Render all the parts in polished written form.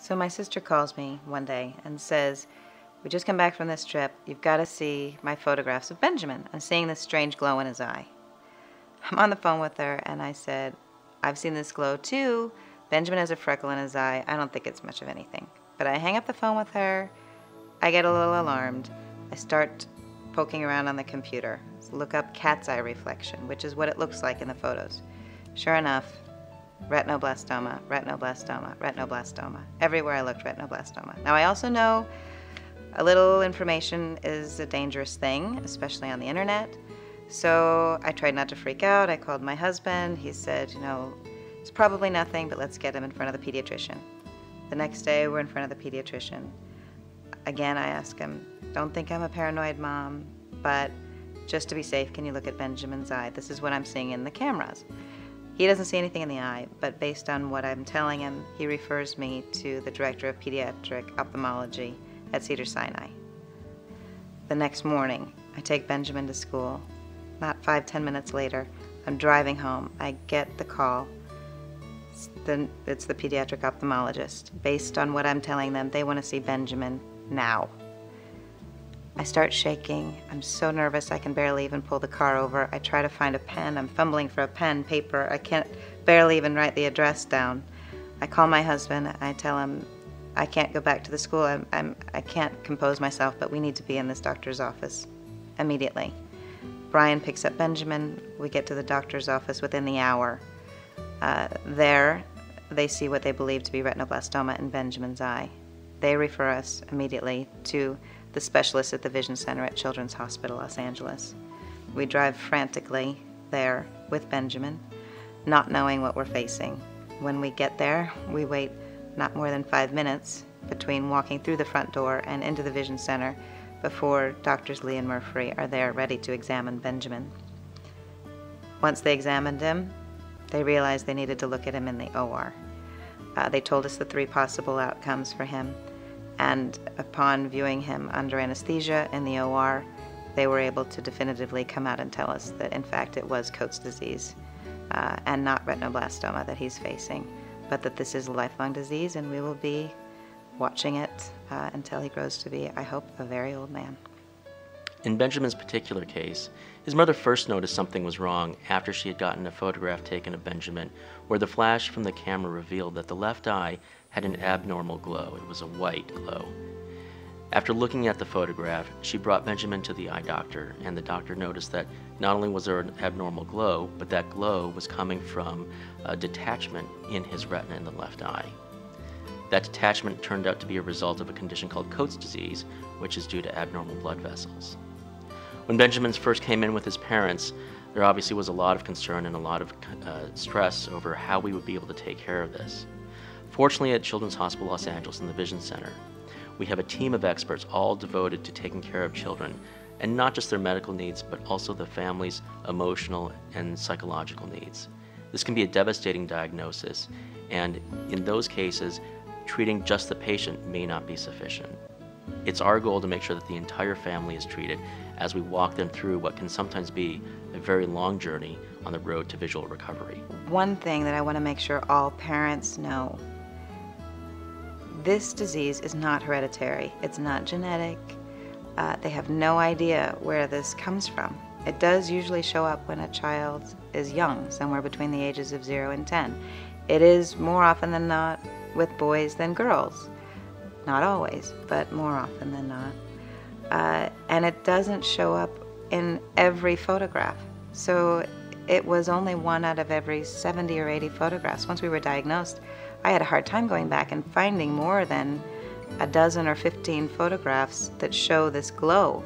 So my sister calls me one day and says, "We just come back from this trip. You've got to see my photographs of Benjamin. I'm seeing this strange glow in his eye." I'm on the phone with her and I said, "I've seen this glow too. Benjamin has a freckle in his eye. I don't think it's much of anything." But I hang up the phone with her. I get a little alarmed. I start poking around on the computer. Look up cat's eye reflection, which is what it looks like in the photos. Sure enough, retinoblastoma, retinoblastoma, retinoblastoma. Everywhere I looked, retinoblastoma. Now I also know a little information is a dangerous thing, especially on the internet. So I tried not to freak out. I called my husband. He said, it's probably nothing, but let's get him in front of the pediatrician. The next day we're in front of the pediatrician. Again, I ask him, "Don't think I'm a paranoid mom, but just to be safe, can you look at Benjamin's eye? This is what I'm seeing in the cameras." He doesn't see anything in the eye, but based on what I'm telling him, he refers me to the director of pediatric ophthalmology at Cedars-Sinai. The next morning, I take Benjamin to school. Not 5-10 minutes later, I'm driving home. I get the call. It's the pediatric ophthalmologist. Based on what I'm telling them, they want to see Benjamin now. I start shaking. I'm so nervous I can barely even pull the car over. I try to find a pen. I'm fumbling for a pen, paper. I can't barely even write the address down. I call my husband. I tell him I can't go back to the school. I can't compose myself, but we need to be in this doctor's office immediately. Brian picks up Benjamin. We get to the doctor's office within the hour. There, they see what they believe to be retinoblastoma in Benjamin's eye. They refer us immediately to the specialist at the Vision Center at Children's Hospital, Los Angeles. We drive frantically there with Benjamin, not knowing what we're facing. When we get there, we wait not more than 5 minutes between walking through the front door and into the Vision Center before Doctors Lee and Murphy are there ready to examine Benjamin. Once they examined him, they realized they needed to look at him in the OR. They told us the 3 possible outcomes for him, and upon viewing him under anesthesia in the OR, they were able to definitively come out and tell us that in fact it was Coats disease and not retinoblastoma that he's facing, but that this is a lifelong disease and we will be watching it until he grows to be, I hope, a very old man. In Benjamin's particular case, his mother first noticed something was wrong after she had gotten a photograph taken of Benjamin where the flash from the camera revealed that the left eye had an abnormal glow. It was a white glow. After looking at the photograph, she brought Benjamin to the eye doctor, and the doctor noticed that not only was there an abnormal glow, but that glow was coming from a detachment in his retina in the left eye. That detachment turned out to be a result of a condition called Coats disease, which is due to abnormal blood vessels. When Benjamin first came in with his parents, there obviously was a lot of concern and a lot of stress over how we would be able to take care of this. Fortunately, at Children's Hospital Los Angeles in the Vision Center, we have a team of experts all devoted to taking care of children, and not just their medical needs, but also the family's emotional and psychological needs. This can be a devastating diagnosis, and in those cases, treating just the patient may not be sufficient. It's our goal to make sure that the entire family is treated as we walk them through what can sometimes be a very long journey on the road to visual recovery. One thing that I want to make sure all parents know: this disease is not hereditary. It's not genetic. They have no idea where this comes from. It does usually show up when a child is young, somewhere between the ages of 0 and 10. It is more often than not with boys than girls. Not always, but more often than not. And it doesn't show up in every photograph. So it was only 1 out of every 70 or 80 photographs. Once we were diagnosed, I had a hard time going back and finding more than a dozen or 15 photographs that show this glow.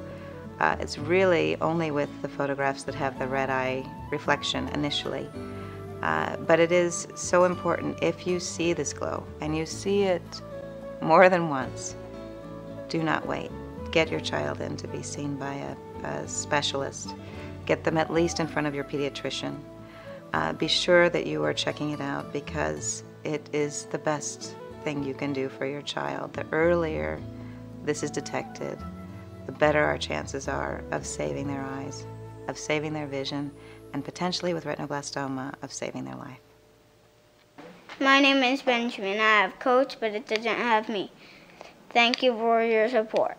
It's really only with the photographs that have the red eye reflection initially. But it is so important, if you see this glow and you see it more than once, do not wait. Get your child in to be seen by a specialist. Get them at least in front of your pediatrician. Be sure that you are checking it out, because it is the best thing you can do for your child. The earlier this is detected, the better our chances are of saving their eyes, of saving their vision, and potentially with retinoblastoma, of saving their life. My name is Benjamin. I have Coach, but it doesn't have me. Thank you for your support.